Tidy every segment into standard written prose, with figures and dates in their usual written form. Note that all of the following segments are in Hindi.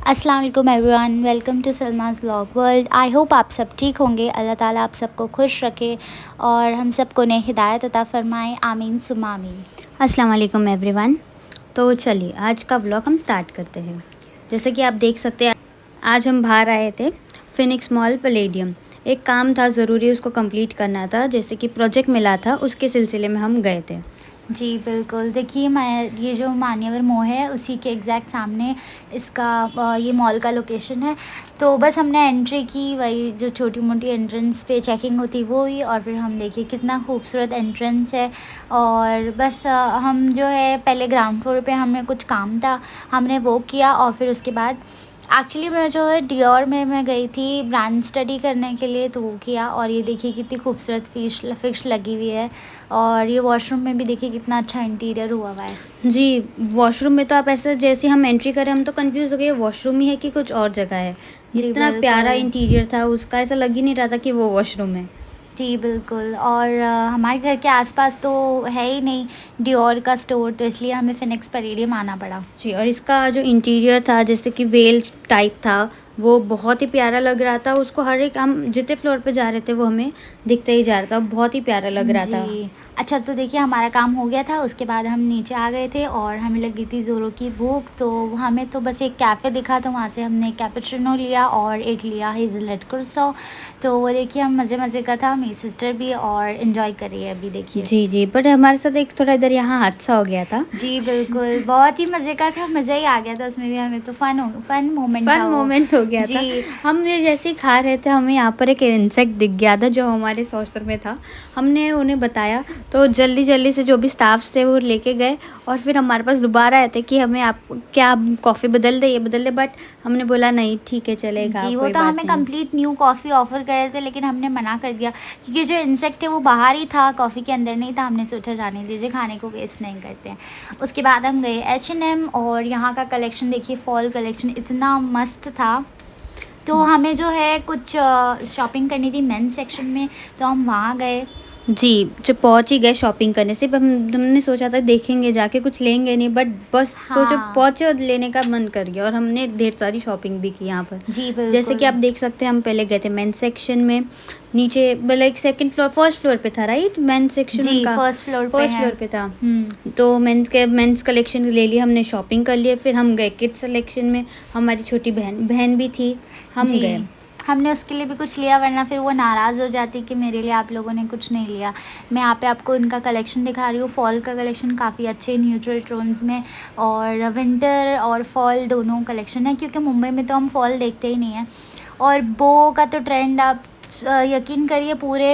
अस्सलाम वालेकुम everyone, welcome to Salma's vlog world. I hope आप सब ठीक होंगे। अल्लाह ताला आप सबको खुश रखे और हम सबको ने हिदायत अता फ़रमाए। आमीन सुम्मा आमीन। अस्सलाम वालेकुम एवरीवन। तो चलिए आज का व्लॉग हम स्टार्ट करते हैं। जैसे कि आप देख सकते हैं आज हम बाहर आए थे फिनिक्स मॉल पैलेडियम। एक काम था ज़रूरी, उसको कंप्लीट करना था, जैसे कि प्रोजेक्ट मिला था, उसके सिलसिले में हम गए थे। जी बिल्कुल, देखिए मैं ये जो मान्यवर मोड़ है उसी के एग्जैक्ट सामने इसका ये मॉल का लोकेशन है। तो बस हमने एंट्री की, वही जो छोटी मोटी एंट्रेंस पे चेकिंग होती वो हुई और फिर हम देखिए कितना खूबसूरत एंट्रेंस है। और बस हम जो है पहले ग्राउंड फ्लोर पे हमें कुछ काम था, हमने वो किया और फिर उसके बाद एक्चुअली मैं जो है डियोर में मैं गई थी ब्रांड स्टडी करने के लिए, तो वो किया। और ये देखिए कितनी खूबसूरत फिश लगी हुई है और ये वॉशरूम में भी देखिए कितना अच्छा इंटीरियर हुआ हुआ है। जी, वॉशरूम में तो आप ऐसे जैसे हम एंट्री करें हम तो कंफ्यूज हो गए, वॉशरूम ही है कि कुछ और जगह है। जी इतना प्यारा बिल्कुल। इंटीरियर था उसका, ऐसा लग ही नहीं रहा था कि वो वॉशरूम है। जी बिल्कुल। और हमारे घर के आसपास तो है ही नहीं डियोर का स्टोर, तो इसलिए हमें फिनिक्स पैलेडियम आना पड़ा। जी, और इसका जो इंटीरियर था जैसे कि वेल टाइप था, वो बहुत ही प्यारा लग रहा था। उसको हर एक हम जितने फ्लोर पे जा रहे थे वो हमें दिखता ही जा रहा था, बहुत ही प्यारा लग रहा था। जी, अच्छा तो देखिए हमारा काम हो गया था, उसके बाद हम नीचे आ गए थे और हमें लगी थी ज़ोरों की भूख, तो हमें तो बस एक कैफ़े दिखा, तो वहाँ से हमने कैपुचिनो लिया और एक लिया हेज़लनट क्रोसॉ। तो वो देखिए हम मज़े का था, मेरी सिस्टर भी और एंजॉय कर रही है अभी देखिए। जी, जी, बट हमारे साथ एक थोड़ा इधर यहाँ हादसा हो गया था। जी बिल्कुल, बहुत ही मज़े का था, मज़ा ही आ गया था उसमें भी, हमें तो फ़न मोमेंट फन था वो। मोमेंट हो गया था। जी। हम ये जैसे ही खा रहे थे हमें यहाँ पर एक इंसेक्ट दिख गया था जो हमारे सॉसर में था। हमने उन्हें बताया तो जल्दी से जो भी स्टाफ्स थे वो लेके गए और फिर हमारे पास दोबारा आए थे कि हमें आप क्या कॉफ़ी बदल दे, ये बदल दे, बट हमने बोला नहीं ठीक है चलेगा, जी, वो कोई तो बात हमें नहीं। कंप्लीट न्यू कॉफ़ी ऑफ़र कर रहे थे, लेकिन हमने मना कर दिया क्योंकि जो इंसेक्ट है वो बाहर ही था, कॉफ़ी के अंदर नहीं था। हमने सोचा जाने दीजिए, खाने को वेस्ट नहीं करते हैं। उसके बाद हम गए H&M और यहाँ का कलेक्शन देखिए, फॉल कलेक्शन इतना मस्त था। तो हमें जो है कुछ शॉपिंग करनी थी मेंस सेक्शन में, तो हम वहाँ गए। जी, जब पहुँच ही गए शॉपिंग करने, सिर्फ हमने सोचा था देखेंगे जाके, कुछ लेंगे नहीं, बट बस सोचो हाँ। पहुँचे और लेने का मन कर गया और हमने ढेर सारी शॉपिंग भी की यहाँ पर। जी जैसे कि बिल्कुल। आप देख सकते हैं हम पहले गए थे मेंस सेक्शन में, नीचे like second floor first floor पे था राइट मेंस सेक्शन जी, उनका, फर्स्ट फ्लोर पे फर्स्ट है। फ्लोर पे था। हुँ। तो मेंस कलेक्शन ले लिया हमने, शॉपिंग कर लिया, फिर हम गए किड्स सेलेक्शन में। हमारी छोटी बहन बहन भी थी, हम गए। जी, हमने उसके लिए भी कुछ लिया, वरना फिर वो नाराज़ हो जाती कि मेरे लिए आप लोगों ने कुछ नहीं लिया। मैं यहाँ पे आपको इनका कलेक्शन दिखा रही हूँ, फॉल का कलेक्शन काफ़ी अच्छे न्यूट्रल टोन्स में और विंटर और फॉल दोनों कलेक्शन है, क्योंकि मुंबई में तो हम फॉल देखते ही नहीं हैं। और बो का तो ट्रेंड आप यकीन करिए पूरे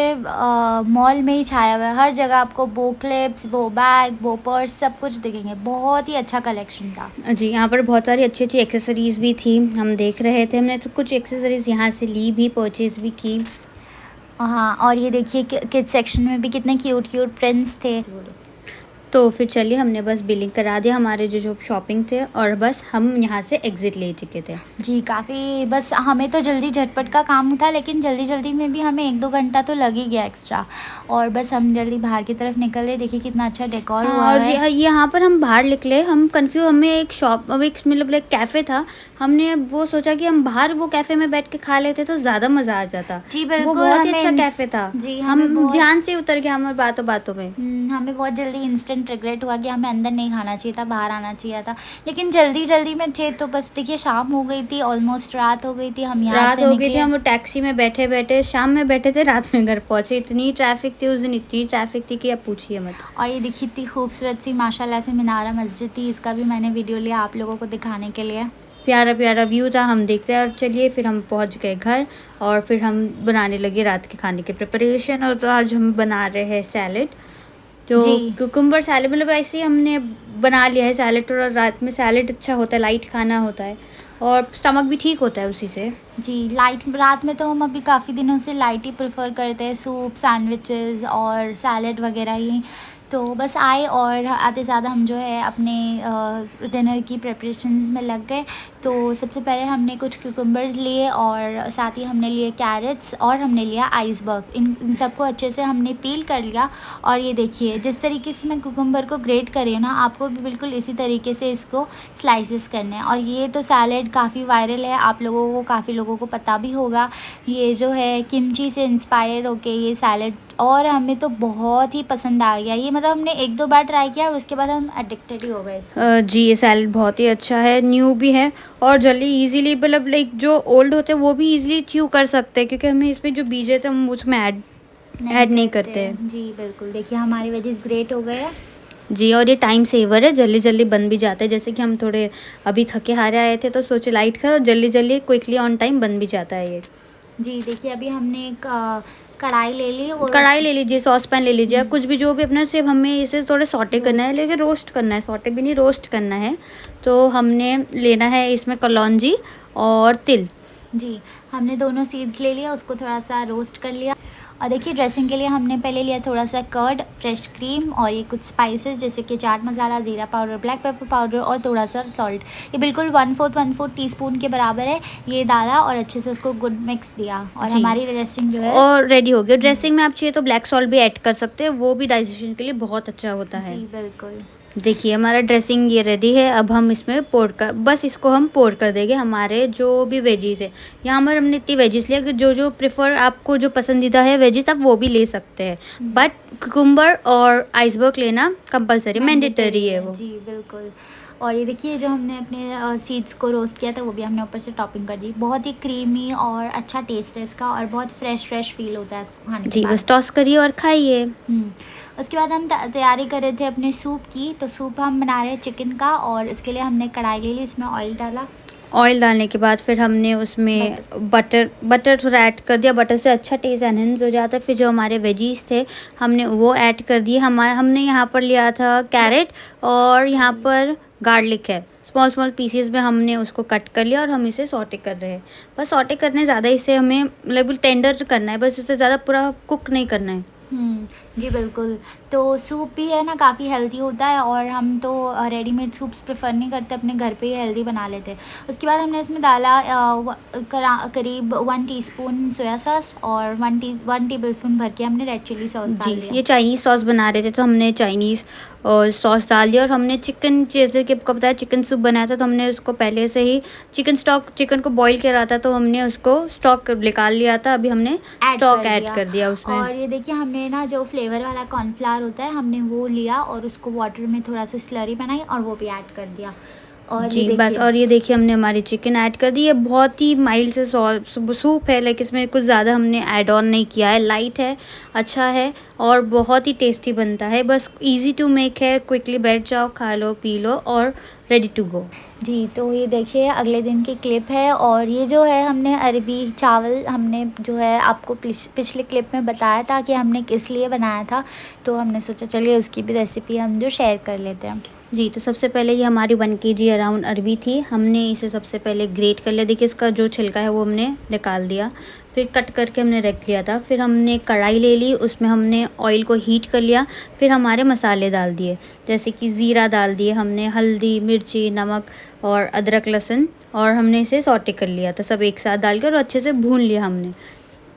मॉल में ही छाया हुआ है। हर जगह आपको बो क्लिप्स, बो बैग, बो पर्स सब कुछ दिखेंगे। बहुत ही अच्छा कलेक्शन था। जी, यहाँ पर बहुत सारी अच्छी-अच्छी एक्सेसरीज़ भी थी, हम देख रहे थे। हमने तो कुछ एक्सेसरीज़ यहाँ से ली भी, परचेज़ भी की। हाँ, और ये देखिए किड्स सेक्शन में भी कितने क्यूट प्रिंट्स थे। तो फिर चलिए हमने बस बिलिंग करा दिया हमारे जो शॉपिंग थे और बस हम यहाँ से एग्ज़िट ले चुके थे। जी, काफ़ी बस हमें तो जल्दी झटपट का काम था, लेकिन जल्दी-जल्दी में भी हमें 1-2 घंटा तो लग ही गया एक्स्ट्रा। और बस हम जल्दी बाहर की तरफ निकल रहे, देखिए कितना अच्छा डेकोर हुआ हाँ, और हुआ है। यहाँ पर हम बाहर निकले, हम कन्फ्यूज़, हमें एक शॉप, अब एक मतलब एक कैफ़े था, हमने वो सोचा कि हम बाहर वो कैफ़े में बैठ के खा लेते तो ज़्यादा मज़ा आ जाता। जी वो बिल्कुल, बहुत ही हमें अच्छा कैफ़े था। जी, हमें हम बहुत ध्यान से उतर गए हमारे बातों-बातों में। हमें बहुत जल्दी इंस्टेंट रिग्रेट हुआ कि हमें अंदर नहीं खाना चाहिए था, बाहर आना चाहिए था। लेकिन जल्दी-जल्दी में थे, तो बस देखिए शाम हो गई थी, ऑलमोस्ट रात हो गई थी, हम यहाँ रात से हो गई थी, निकले। हम वो टैक्सी में बैठे-बैठे शाम में बैठे थे, रात में घर पहुँचे। इतनी ट्रैफ़िक थी उस दिन, इतनी ट्रैफ़िक थी कि अब पूछिए मत। और ये देखिए इतनी खूबसूरत सी माशाल्लाह से मीनारा मस्जिद थी, इसका भी मैंने वीडियो लिया आप लोगों को दिखाने के लिए। प्यारा व्यू था, हम देखते हैं। और चलिए फिर हम पहुंच गए घर और फिर हम बनाने लगे रात के खाने की प्रिपरेशन। और तो आज हम बना रहे हैं सैलेड, जो जी। कुकुम्बर सैलेड, मतलब ऐसे ही हमने बना लिया है सैलेड। और रात में सैलेड अच्छा होता है, लाइट खाना होता है और स्टमक भी ठीक होता है उसी से। जी, लाइट रात में तो हम अभी काफ़ी दिनों से लाइट ही प्रेफ़र करते हैं, सूप, सैंडविचेज़ और सैलेड वग़ैरह ही। तो बस आए और आते ज़्यादा हम जो है अपने डिनर की प्रिपरेशंस में लग गए। तो सबसे पहले हमने कुछ क्यूकम्बर्स लिए और साथ ही हमने लिए कैरेट्स और हमने लिया आइसबर्ग। इन सबको अच्छे से हमने पील कर लिया। और ये देखिए जिस तरीके से मैं क्यूकम्बर को ग्रेट करी ना, आपको भी बिल्कुल इसी तरीके से इसको स्लाइसेस करने हैं। और ये तो सैलेड काफ़ी वायरल है, आप लोगों को काफ़ी लोगों को पता भी होगा। ये जो है किमची से इंस्पायर होके ये सैलेड, और हमें तो बहुत ही पसंद आ गया ये। मतलब हमने 1-2 बार ट्राई किया और उसके बाद हम एडिक्टेड ही हो गए इससे। जी, ये सैलेड बहुत ही अच्छा है, न्यू भी है और जल्दी इजीली, मतलब लाइक जो ओल्ड होते हैं वो भी इजीली च्यू कर सकते हैं, क्योंकि हमें इसमें जो बीज है तो हम उसमें ऐड नहीं करते हैं। जी बिल्कुल, देखिए हमारे वेजीज ग्रेट हो गए हैं। जी, और ये टाइम सेवर है, जल्दी जल्दी बन भी जाता है। जैसे कि हम थोड़े अभी थके हारे आए थे तो सोचे लाइट कर, और जल्दी जल्दी क्विकली ऑन टाइम बन भी जाता है ये। जी देखिए अभी हमने एक कढ़ाई ले ली और कढ़ाई ले लीजिए, सॉस पैन ले लीजिए, कुछ भी जो भी अपना, सिर्फ हमें इसे थोड़े सॉटे करना है, लेकिन रोस्ट करना है, सॉटे भी नहीं, रोस्ट करना है। तो हमने लेना है इसमें कलौंजी और तिल। जी हमने दोनों सीड्स ले लिया, उसको थोड़ा सा रोस्ट कर लिया। और देखिए ड्रेसिंग के लिए हमने पहले लिया थोड़ा सा कर्ड, फ्रेश क्रीम और ये कुछ स्पाइसेस जैसे कि चाट मसाला, ज़ीरा पाउडर, ब्लैक पेपर पाउडर और थोड़ा सा सॉल्ट। ये बिल्कुल 1/4 टीस्पून के बराबर है। ये डाला और अच्छे से उसको गुड मिक्स दिया और हमारी ड्रेसिंग जो है और रेडी हो गई। ड्रेसिंग में आप चाहिए तो ब्लैक सॉल्ट भी ऐड कर सकते हैं, वो भी डाइजेशन के लिए बहुत अच्छा होता है। जी बिल्कुल। देखिए हमारा ड्रेसिंग ये रेडी है। अब हम इसमें पोर कर, बस इसको हम पोर कर देंगे हमारे जो भी वेजीज है। यहाँ पर हमने इतनी वेजीज लिया कि जो जो प्रेफर, आपको जो पसंदीदा है वेजीज, आप वो भी ले सकते हैं। बट कुकुम्बर और आइसबर्ग लेना कंपलसरी, मैंडेटरी है वो। जी बिल्कुल। और ये देखिए जो हमने अपने सीड्स को रोस्ट किया था वो भी हमने ऊपर से टॉपिंग कर दी। बहुत ही क्रीमी और अच्छा टेस्ट है इसका और बहुत फ्रेश फील होता है इसको खाने के जी, बाद। बस टॉस करिए और खाइए। उसके बाद हम तैयारी कर रहे थे अपने सूप की। तो सूप हम बना रहे हैं चिकन का, और इसके लिए हमने कढ़ाई ले ली, इसमें ऑयल डाला। ऑयल डालने के बाद फिर हमने उसमें बटर थोड़ा ऐड कर दिया। बटर से अच्छा टेस्ट एनहेंस हो जाता है। फिर जो हमारे वेजीज थे हमने वो ऐड कर दिए। हमने यहाँ पर लिया था कैरेट और यहाँ पर गार्लिक है, स्मॉल पीसेस में हमने उसको कट कर लिया और हम इसे सॉटे कर रहे हैं। बस सॉटे करने ज़्यादा, इसे हमें मतलब टेंडर करना है, बस इसे ज़्यादा पूरा कुक नहीं करना है। जी बिल्कुल। तो सूप भी है ना काफ़ी हेल्दी होता है, और हम तो रेडीमेड सूप्स प्रेफर नहीं करते, अपने घर पे ही हेल्दी बना लेते हैं। उसके बाद हमने इसमें डाला करीब 1 टीस्पून सोया सॉस और 1 टेबलस्पून भर के हमने रेड चिली सॉस डाल दिया। ये चाइनीज़ सॉस बना रहे थे तो हमने चाइनीज़ सॉस डाल दिया। और हमने चिकन, जैसे कि आपको बताया चिकन सूप बनाया था, तो हमने उसको पहले से ही चिकन को बॉईल करा था, तो हमने उसको स्टॉक निकाल लिया था। अभी हमने स्टॉक ऐड कर दिया उसमें। और ये देखिए हमने ना जो फ्लेवर वाला कॉर्नफ्लावर होता है हमने वो लिया और उसको वाटर में थोड़ा सा स्लरी बनाई और वो भी ऐड कर दिया। और जी बस, और ये देखिए हमने हमारी चिकन ऐड कर दी। ये बहुत ही माइल्ड से सूप है, लाइक इसमें कुछ ज़्यादा हमने ऐड ऑन नहीं किया है। लाइट है, अच्छा है और बहुत ही टेस्टी बनता है। बस इजी टू मेक है, क्विकली बैठ जाओ, खा लो, पी लो और रेडी टू गो। जी तो ये देखिए अगले दिन की क्लिप है। और ये जो है हमने अरबी चावल, हमने जो है आपको पिछले क्लिप में बताया था कि हमने किस लिए बनाया था, तो हमने सोचा चलिए उसकी भी रेसिपी हम जो शेयर कर लेते हैं। जी, तो सबसे पहले ये हमारी 1 kg अराउंड अरबी थी। हमने इसे सबसे पहले ग्रेट कर लिया। देखिए इसका जो छिलका है वो हमने निकाल दिया, फिर कट करके हमने रख लिया था। फिर हमने कढ़ाई ले ली, उसमें हमने ऑयल को हीट कर लिया। फिर हमारे मसाले डाल दिए, जैसे कि ज़ीरा डाल दिए हमने, हल्दी, मिर्ची, नमक और अदरक लहसुन, और हमने इसे सॉटे कर लिया था सब एक साथ डाल कर, और अच्छे से भून लिया हमने।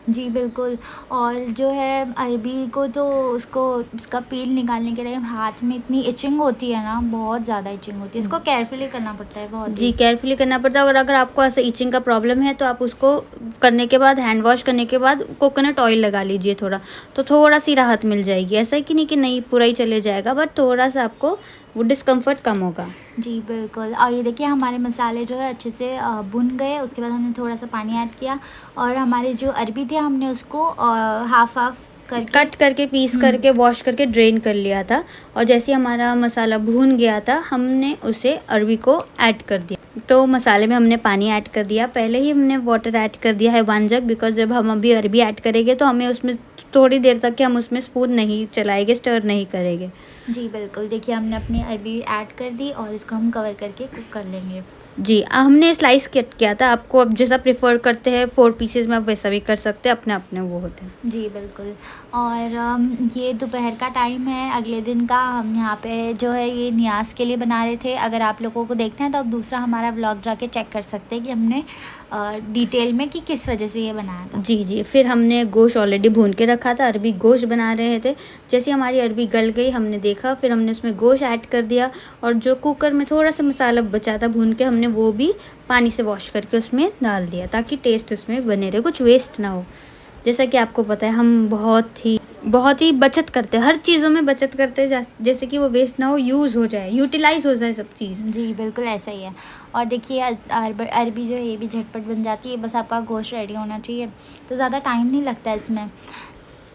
जी बिल्कुल। और जो है अरबी को तो उसका पील निकालने के टाइम हाथ में इतनी इचिंग होती है ना, बहुत ज़्यादा इचिंग होती है। इसको केयरफुली करना पड़ता है बहुत। जी, केयरफुली करना पड़ता है। और अगर आपको ऐसे इचिंग का प्रॉब्लम है तो आप उसको करने के बाद, हैंड वॉश करने के बाद कोकोनट ऑयल लगा लीजिए थोड़ा, तो थोड़ा सी राहत मिल जाएगी। ऐसा है कि नहीं पूरा ही चले जाएगा, बट थोड़ा सा आपको वो डिस्कम्फर्ट कम होगा। जी बिल्कुल। और ये देखिए हमारे मसाले जो है अच्छे से भुन गए। उसके बाद हमने थोड़ा सा पानी ऐड किया और हमारे जो अरबी थे हमने उसको हाफ कट करके, पीस करके, वॉश करके ड्रेन कर लिया था। और जैसे हमारा मसाला भून गया था हमने उसे अरबी को ऐड कर दिया। तो मसाले में हमने पानी ऐड कर दिया, पहले ही हमने वाटर ऐड कर दिया है 1 जग, बिकॉज जब हम अभी अरबी ऐड करेंगे तो हमें उसमें थोड़ी देर तक कि हम उसमें स्पून नहीं चलाएंगे, स्टर नहीं करेंगे। जी बिल्कुल। देखिए हमने अपनी अरबी ऐड कर दी और इसको हम कवर करके कुक कर लेंगे। जी हमने स्लाइस कट किया था, आपको अब जैसा प्रेफर करते हैं 4 पीसेस में आप वैसा भी कर सकते हैं, अपने अपने वो होते हैं। जी, बिल्कुल। और ये दोपहर का टाइम है अगले दिन का, हम यहाँ पे जो है ये नियाज़ के लिए बना रहे थे। अगर आप लोगों को देखना है तो आप दूसरा हमारा व्लॉग जाके चेक कर सकते हैं कि हमने डिटेल में कि किस वजह से ये बनाया था। जी, फिर हमने गोश्त ऑलरेडी भून के रखा था, अरबी गोश्त बना रहे थे। जैसे हमारी अरबी गल गई हमने देखा, फिर हमने उसमें गोश्त ऐड कर दिया और जो कुकर में थोड़ा-सा मसाला बचा था भून के, हमने वो भी पानी से वॉश करके उसमें डाल दिया ताकि टेस्ट उसमें बने रहे, कुछ वेस्ट ना हो। जैसा कि आपको पता है हम बहुत ही बचत करते हैं, हर चीज़ों में बचत करते हैं जैसे कि वो वेस्ट ना हो, यूज़ हो जाए, यूटिलाइज़ हो जाए सब चीज़। जी, बिल्कुल ऐसा ही है। और देखिए अरबी जो है ये भी झटपट बन जाती है, बस आपका गोश्त रेडी होना चाहिए, तो ज़्यादा टाइम नहीं लगता है इसमें।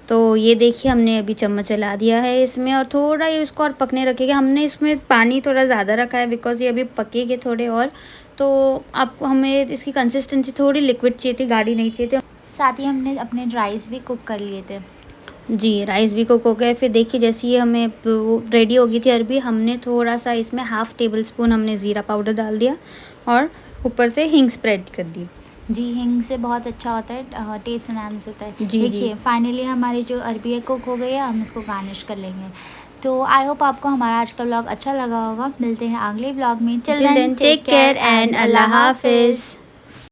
तो ये देखिए हमने अभी चम्मच चला दिया है इसमें और थोड़ा ये इसको और पकने रखेगा। हमने इसमें पानी थोड़ा ज़्यादा रखा है बिकॉज़ ये अभी पकेंगे थोड़े और, तो आप हमें इसकी कंसिस्टेंसी थोड़ी लिक्विड चाहिए थी, गाढ़ी नहीं चाहिए थी। साथ ही हमने अपने राइस भी कुक कर लिए थे। जी, राइस भी कुक हो गए। फिर देखिए जैसे ये हमें वो रेडी हो गई थी अरबी, हमने थोड़ा-सा इसमें हाफ़ टेबल स्पून हमने ज़ीरा पाउडर डाल दिया और ऊपर से हींग स्प्रेड कर दी। जी, हींग से बहुत अच्छा होता है, टेस्ट एनहांस होता है। जी। देखिए फाइनली हमारी जो अरबी है कुक हो गई है, हम इसको गार्निश कर लेंगे। तो आई होप आपको हमारा आज का व्लॉग अच्छा लगा होगा। मिलते हैं अगले व्लॉग में। Till Till then then, take take care care and and Allah Allah हाफ़िज़। Hafiz.